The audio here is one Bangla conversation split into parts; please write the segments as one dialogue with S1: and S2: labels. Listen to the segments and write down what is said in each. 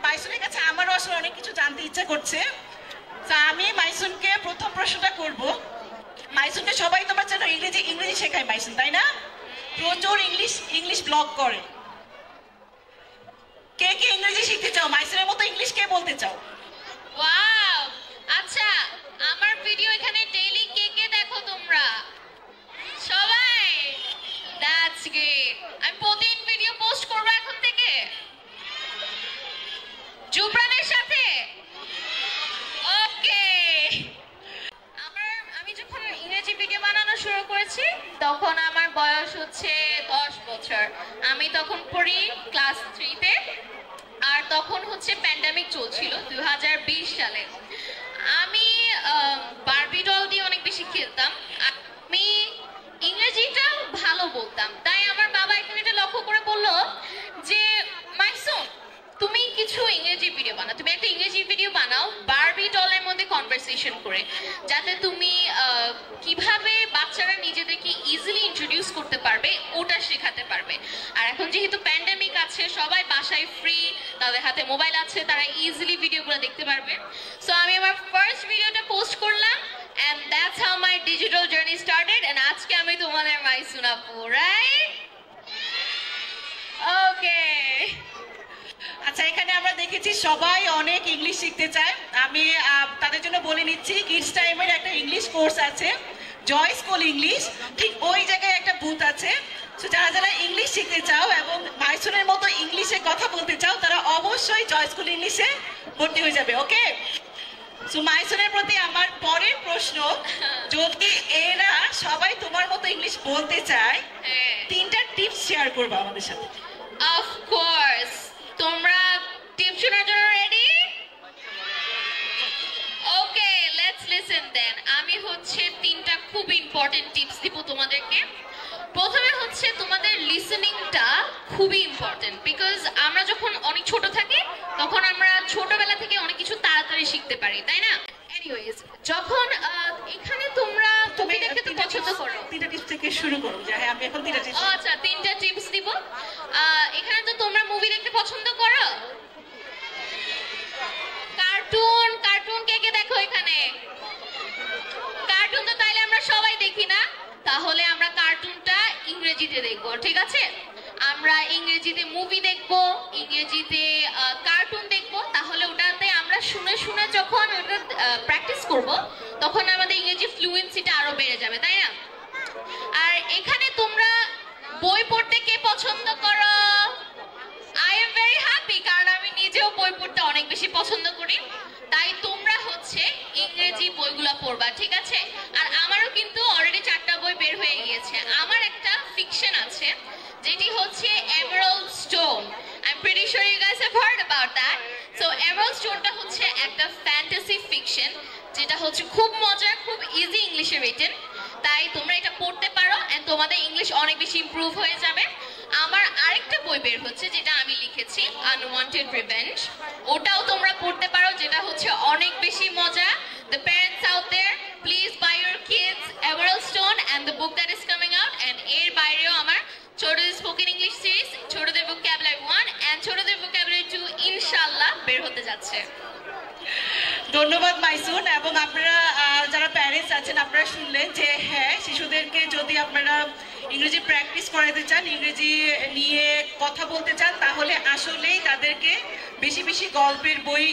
S1: মাইসুনের কাছে আমারও আসলে অনেক কিছু জানতে ইচ্ছা করছে। তা আমি মাইসুনকে প্রথম প্রশ্নটা করব। মাইসুনকে সবাই তোমার জন্য ইংরেজি শেখায় মাইসুন, তাই না? প্রচুর ইংলিশ ব্লগ করে। কে কে ইংরেজি শিখতে চাও? মাইসুনের মতো ইংলিশ কে বলতে চাও?
S2: ওয়াও, আচ্ছা আমার ভিডিও এখানে ডেইলি কে কে দেখো তোমরা? সবাই? That's great. আমি প্রতিদিন ভিডিও পোস্ট করব এখন থেকে জুবরানের সাথে। ওকে, আমি যখন ইংরেজি ভিডিও বানানো শুরু করেছি তখন আমার বয়স হচ্ছে 10 বছর। আমি তখন পড়ি ক্লাস 3-তে, আর তখন হচ্ছে প্যান্ডামিক চলছিল 2020 সালে। আমি বারবি ডল দিয়ে অনেক বেশি খেলতাম। আমি ইংরেজিটা ভালো বলতাম, তাই আমার বাবা একদিন এটা লক্ষ্য করে বললো যে মাইসুন তুমি কিছু ইংরেজি ভিডিও বানাও, তুমি একটা ইংরেজি ভিডিও বানাও বারবি ডলের মধ্যে কনভারসেশন করে, যাতে তুমি কিভাবে বাচ্চারা নিজেদেরকে ইজিলি ইন্ট্রোডিউস করতে পারবে ওটা শেখাতে পারবে। আর এখন যেহেতু প্যান্ডামিক আছে, সবাই বাসায় ফ্রি, তাদের হাতে মোবাইল আছে, তারা ইজিলি ভিডিওগুলো দেখতে পারবে। সো আমি আমার ফার্স্ট ভিডিওটা পোস্ট করলাম, and that's how my digital journey started, and আজকে আমি তোমাদের মাইসুন আপু, রাইট? ওকে,
S1: আচ্ছা, এখানে আমরা দেখেছি সবাই অনেক ইংলিশ শিখতে চায়। আমি তাদের জন্য বলে নিচ্ছি, কিডস টাইমের একটা ইংলিশ কোর্স আছে, জয় স্কুল ইংলিশ, ঠিক ওই জায়গায় একটা বুথ আছে। তো যারা যারা ইংলিশ শিখতে চাও এবং মাইসুনের মতো ইংলিশে কথা বলতে চাও, তারা অবশ্যই জয় স্কুল ইংলিশে ভর্তি হয়ে যাবে। ওকে, সো মাইসুনের প্রতি আমার পরের প্রশ্ন, যদি এরা সবাই তোমার মতো ইংলিশ বলতে চায়, 3টা টিপস শেয়ার করবে আমাদের সাথে।
S2: অফ কোর্স, তোমরা টিপস শোনার জন্য রেডি? ওকে, লেটস লিসেন দেন। আমি হচ্ছে 3টা খুব ইম্পর্টেন্ট টিপস দিব তোমাদেরকে। প্রথমে হচ্ছে তোমাদের লিসেনিংটা খুবই ইম্পর্টেন্ট, বিকজ আমরা যখন অনেক ছোট থাকি তখন আমরা ছোটবেলা থেকে অনেক কিছু তাড়াতাড়ি শিখতে পারি, তাই না? এনিওয়েজ, যখন এখানে তোমরা তুমি দেখতে তো পছন্দ করো,
S1: 3টা টিপস থেকে শুরু করো। যে হ্যাঁ, আমি এখন 3টা টিপস।
S2: আচ্ছা, 3টা টিপস দিব। এখানে তো তোমরা মুভি দেখতে পছন্দ করো, কার্টুন কে কে দেখো এখানে? কার্টুন তো তাইলে আমরা সবাই দেখি না, তাহলে আমরা কার্টুনটা ইংরেজিতে দেখব, ঠিক আছে? আমরা ইংরেজিতে মুভি দেখব, ইংরেজিতে কার্টুন দেখব, তাহলে ওটাতে আমরা শুনে শুনে যখন ওটা প্র্যাকটিস করব তখন আমাদের ইংরেজি ফ্লুয়েন্সিটা আরো বেড়ে যাবে, তাই না? আর এখানে তোমরা বই পড়তে কে পছন্দ করো? আই এম ভেরি হ্যাপি, কারণ আমি নিজেও বই পড়তে অনেক বেশি পছন্দ করি। তাই তোমরা হচ্ছে ইংরেজি বইগুলো পড়বা, ঠিক আছে? আর আমারও কিন্তু অলরেডি 4টা বই বের হয়ে গিয়েছে। আমার একটা ফিকশন আছে যেটি হচ্ছে emerald stone. I am pretty sure you guys have heard about that. So emerald স্টোনটা হচ্ছে একটা ফ্যান্টাসি ফিকশন, যেটা হচ্ছে খুব মজার, খুব ইজি ইংলিশে রিটেন। তাই তোমরা এটা পড়তে পারো এন্ড তোমাদের ইংলিশ অনেক বেশি ইমপ্রুভ হয়ে যাবে। আমার আরেকটা বই বের হচ্ছে যেটা আমি লিখেছি, আনওয়ান্টেড রিভেঞ্জ। ওটাও তোমরা পড়তে পারো, যেটা হচ্ছে অনেক বেশি মজা। The parents out there, please buy your kids Emerald Stone and the book that is coming out. And এর বাইরেও আমার ছোটদের স্পোকেন ইংলিশ সিরিজ, ছোটদের ভোকাবুলারি 1 এন্ড ছোটদের ভোকাবুলারি 2 ইনশাআল্লাহ বের হতে যাচ্ছে।
S1: ধন্যবাদ মাইসুন। এবং আপনারা যারা প্যারেন্টস আছেন, আপনারা শুনলেন যে হ্যাঁ, শিশুদেরকে যদি আপনারা ইংরেজি প্র্যাকটিস করাতে চান, ইংরেজি নিয়ে কথা বলতে চান, তাহলে আসলেই তাদেরকে বেশি বেশি গল্পের বই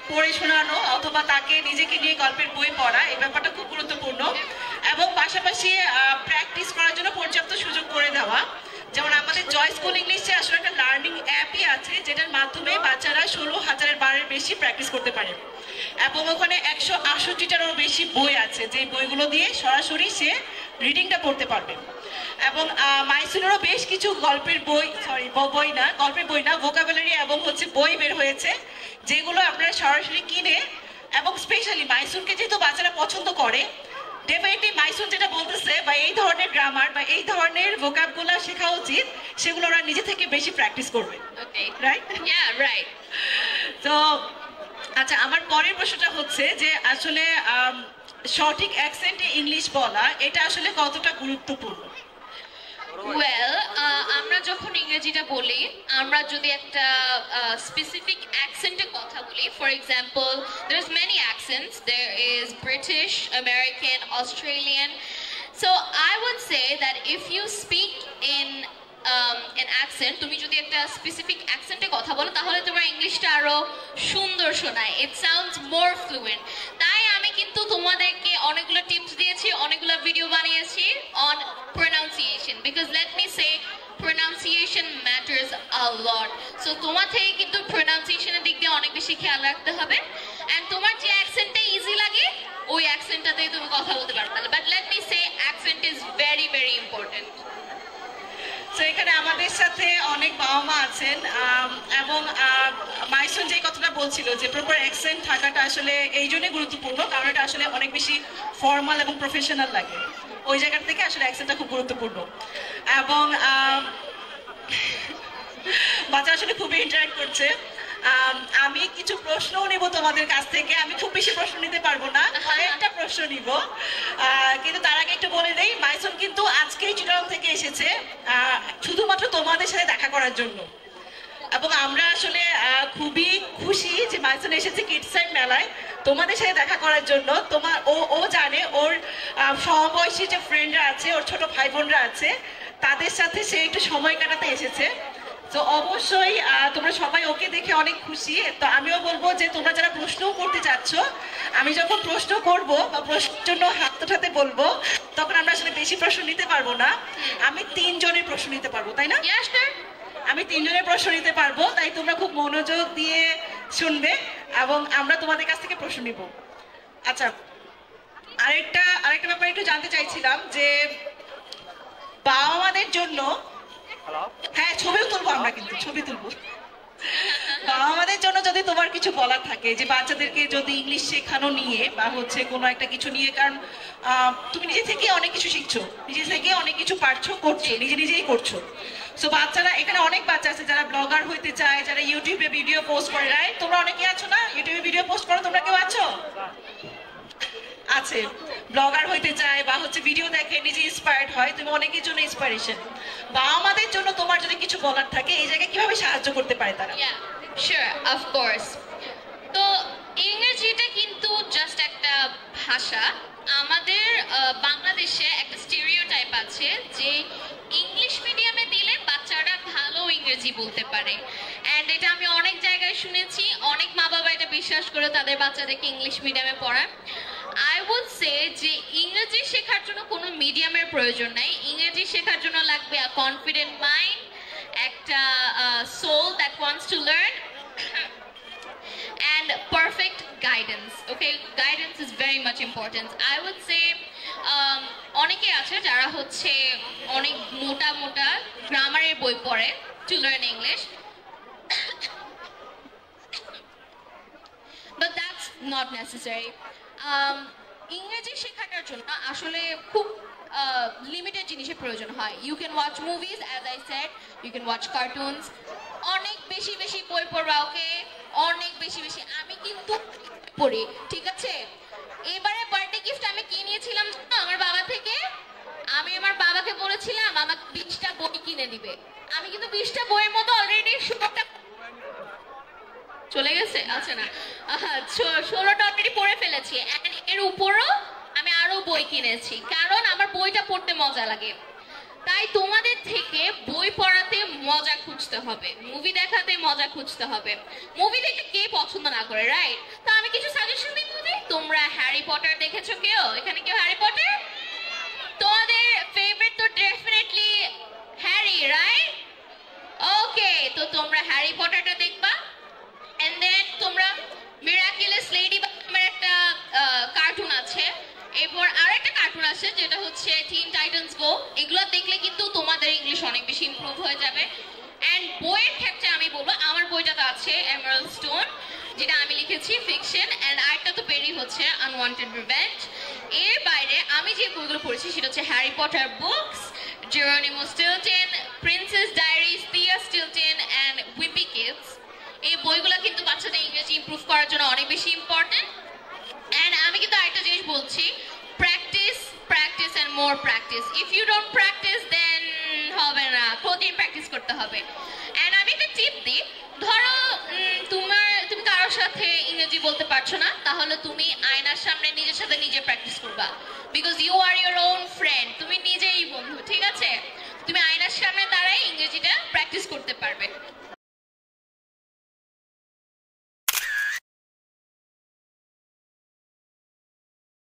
S1: পড়ে শোনানো অথবা তাকে নিজেকে নিয়ে গল্পের বই পড়া, এই ব্যাপারটা খুব গুরুত্বপূর্ণ। এবং পাশাপাশি প্র্যাকটিস করার জন্য পর্যাপ্ত সুযোগ করে দেওয়া। যেমন আমাদের জয় স্কুল ইংলিশে আসলে একটা লার্নিং অ্যাপই আছে, যেটার মাধ্যমে বাচ্চারা 16,000 বারের বেশি প্র্যাকটিস করতে পারে। এবং ওখানে 168টারও বেশি বই আছে, যে বইগুলো দিয়ে সরাসরি সে রিডিংটা পড়তে পারবে। এবং মাইসুনেরও বেশ কিছু গল্পের বই না, ভোকাবুলারি এবং হচ্ছে বই বের হয়েছে, যেগুলো আপনারা সরাসরি কিনে, এবং স্পেশালি মাইসুনকে যেহেতু বাচ্চারা পছন্দ করে, ডেফিনেটলি মাইসুন যেটা বলতেছে বা এই ধরনের গ্রামার বা এই ধরনের ভোকাবগুলো শেখা উচিত, সেগুলো ওরা নিজে থেকে বেশি প্র্যাকটিস করবে, রাইট?
S2: ইয়া, রাইট।
S1: তো আচ্ছা, আমার পরের প্রশ্নটা হচ্ছে যে আসলে সঠিক অ্যাকসেন্টে ইংলিশ বলা, এটা আসলে কতটা গুরুত্বপূর্ণ?
S2: ওয়েল, আমরা যখন ইংরেজিটা বলি, আমরা যদি একটা স্পেসিফিক অ্যাকসেন্টে কথা বলি, for example there is many accents, there is British, American, Australian. So I would say that if you speak in an accent, তুমি যদি একটা স্পেসিফিক অ্যাকসেন্টে কথা বলো তাহলে তোমার ইংলিশটা আরো সুন্দর শোনায়, ইট সাউন্ডস মোর ফ্লুয়েন্ট। তাই আমি কিন্তু তোমাদেরকে অনেকগুলো টিপস দিয়েছি, অনেকগুলো ভিডিও বানিয়েছি on pronunciation, because let me say pronunciation matters a lot. So তোমার থেকে কিন্তু প্রোনাউন্সিয়েশনের দিক দিয়ে অনেক বেশি খেয়াল রাখতে হবে, এন্ড তোমার যে অ্যাকসেন্টটা ইজি লাগে ওই অ্যাকসেন্টটাতেই তুমি কথা বলতে পারবে। But let me say accent is very very important.
S1: তো এখানে আমাদের সাথে অনেক বাবা মা আছেন, এবং মাইসুন যে কথাটা বলছিল যে প্রপার অ্যাকসেন্ট থাকাটা আসলে এই জন্যই গুরুত্বপূর্ণ, কারণ এটা আসলে অনেক বেশি ফর্মাল এবং প্রফেশনাল লাগে। ওই জায়গা থেকে আসলে অ্যাকসেন্টটা খুব গুরুত্বপূর্ণ। এবং বাচ্চা আসলে খুবই ইন্টারেক্ট করছে। আমি কিছু প্রশ্নও নিব তোমাদের কাছ থেকে, আমি খুব বেশি প্রশ্ন নিতে পারবো না, কয়েকটা প্রশ্ন নিব। কিন্তু তার আগে একটু বলে দেই, মাইসুন কিন্তু আজকেই চিটাগং থেকে এসেছে শুধুমাত্র তোমাদের সাথে দেখা করার জন্য, এবং আমরা আসলে খুবই খুশি যে মাইসুন এসেছে কিডসাইড মেলায় তোমাদের সাথে দেখা করার জন্য। ও জানে ওর সমবয়সী যে ফ্রেন্ডরা আছে, ওর ছোট ভাই বোনরা আছে, তাদের সাথে সে একটু সময় কাটাতে এসেছে। তো অবশ্যই তোমরা সবাই ওকে দেখে অনেক খুশি। তো আমিও বলবো যে তোমরা যারা প্রশ্নও করতে চাচ্ছ, আমি যখন প্রশ্ন করব বা প্রশ্নের জন্য হাত ওঠাতে বলবো, তখন আমরা আসলে বেশি প্রশ্ন নিতে পারবো না। আমি 3 জনের প্রশ্ন নিতে পারবো, তাই না? আমি 3 জনের প্রশ্ন নিতে পারবো, তাই তোমরা খুব মনোযোগ দিয়ে শুনবে এবং আমরা তোমাদের কাছ থেকে প্রশ্ন নিব। আচ্ছা, আরেকটা ব্যাপার একটু জানতে চাইছিলাম যে বাবা মাদের জন্য, হ্যাঁ ছবিও তুলবো, আমরা কিন্তু ছবি তুলবো। বাবা মাদের জন্য যদি তোমার কিছু বলার থাকে, যে বাচ্চাদেরকে যদি ইংলিশ শেখানো নিয়ে বা হচ্ছে কোনো একটা কিছু নিয়ে, কারণ তুমি নিজে থেকে অনেক কিছু শিখছো, নিজে থেকে অনেক কিছু পারছো, করছো, নিজেই করছো। সো বাচ্চারা, এখানে অনেক বাচ্চা আছে যারা ব্লগার হইতে চায়, যারা ইউটিউবে ভিডিও পোস্ট করে, রাইট? তোমরা অনেকে আছো না ইউটিউবে ভিডিও পোস্ট করো, তোমরা কেউ আছো? আছে, ব্লগার হইতে চায় বা হচ্ছে ভিডিও দেখে নিজে ইন্সপায়ার্ড হয়, তুমি অনেকের জন্য ইন্সপিরেশন। বাবা আমাদের জন্য তোমার যদি কিছু বলার থাকে, এই জায়গায় কিভাবে সাহায্য করতে পারে তারা?
S2: Sure, of course. তো ইংরেজিটা কিন্তু জাস্ট একটা ভাষা। আমাদের বাংলাদেশে একটা স্টেরিওটাইপ আছে যে ইংলিশ মিডিয়ামে দিলে বাচ্চারা ভালো ইংরেজি বলতে পারে, অ্যান্ড এটা আমি অনেক জায়গায় শুনেছি। অনেক মা বাবা এটা বিশ্বাস করে তাদের বাচ্চাদেরকে ইংলিশ মিডিয়ামে পড়ায়। আই উড সে যে ইংরেজি শেখার জন্য কোনো মিডিয়ামের প্রয়োজন নাই। ইংরেজি শেখার জন্য লাগবে আ কনফিডেন্ট মাইন্ড, একটা soul that wants to learn, and perfect guidance. Okay, guidance is very much important. I would say অনেকে আছে যারা হচ্ছে অনেক মোটা মোটা গ্রামারের বই পড়ে to learn English, but that's not necessary. ইংরেজি শেখাটার জন্য আসলে খুব লিমিটেড জিনিসের প্রয়োজন হয়। You can watch movies, as I said, you can watch cartoons. অনেক বেশি বেশি বই পড়বা, ওকে? অনেক বেশি বেশি। আমি কিন্তু পড়ি, ঠিক আছে? এবারে বার্থডে গিফট আমি কি নিয়েছিলাম আমার বাবা থেকে? আমি আমার বাবাকে বলেছিলাম আমাকে 20টা বই কিনে দিবে। আমি কিন্তু 20টা বইয়ের মতো অলরেডি 16টা চলে গেছে, আচ্ছা না 16টা অলরেডি পড়ে ফেলেছি, এর উপরও আমি আরো বই কিনেছি, কারণ আমার বইটা পড়তে মজা লাগে। তাই তোমাদের থেকে বই পড়াতে মজা খুঁজতে হবে, মুভি দেখাতে মজা খুঁজতে হবে। মুভি দেখতে কে পছন্দ না করে, রাইট? তো আমি কিছু সাজেশন দিই তোমাদের। তোমরা হ্যারি পটার দেখেছো কেউ? এখানে কেউ হ্যারি পটার? তোমাদের ফেভারিট তো ডেফিনেটলি হ্যারি, রাইট? ওকে, তো তোমরা হ্যারি পটারটা দেখবা, এন্ড দেন তোমরা মিরাকুলাস লেডিবাগ নামের একটা কার্টুন আছে, এরপর আরেকটা কার্টুন আছে যেটা হচ্ছে টিন টাইটান্স গো। এগুলো দেখলে কিন্তু তোমাদের ইংলিশ অনেক বেশি ইমপ্রুভ হয়ে যাবে। এন্ড বইয়ের ক্ষেত্রে আমি বলবো, আমার বইটাতে আছে এমারাল্ড স্টোন, যেটা আমি লিখেছি, ফিকশন, এন্ড আরেকটা তো বেরি হচ্ছে আনওয়ান্টেড রিভেঞ্জ। এর বাইরে আমি যে বইগুলো পড়েছি সেটা হচ্ছে Harry Potter books, Geronimo Stilton, Princess Diaries, Thea Stilton, and Wimpy Kids. এই বইগুলো কিন্তু বাচ্চাদের ইংরেজি ইমপ্রুভ করার জন্য অনেক বেশি ইম্পর্টেন্ট। এন্ড আমি কিন্তু আরেকটা জিনিস বলছি, practice, practice and more practice. If you don't practice then হবে। এন্ড আমি একটা টিপ দিই, ধরো তুমি কারোর সাথে ইংরেজি বলতে পারছো না, তাহলে তুমি আয়নার সামনে নিজের সাথে নিজে প্র্যাকটিস করবা, because you are your own friend, তুমি নিজেই বন্ধু, ঠিক আছে? তুমি আয়নার সামনে দাঁড়াই ইংরেজিটা প্র্যাকটিস করতে পারবে।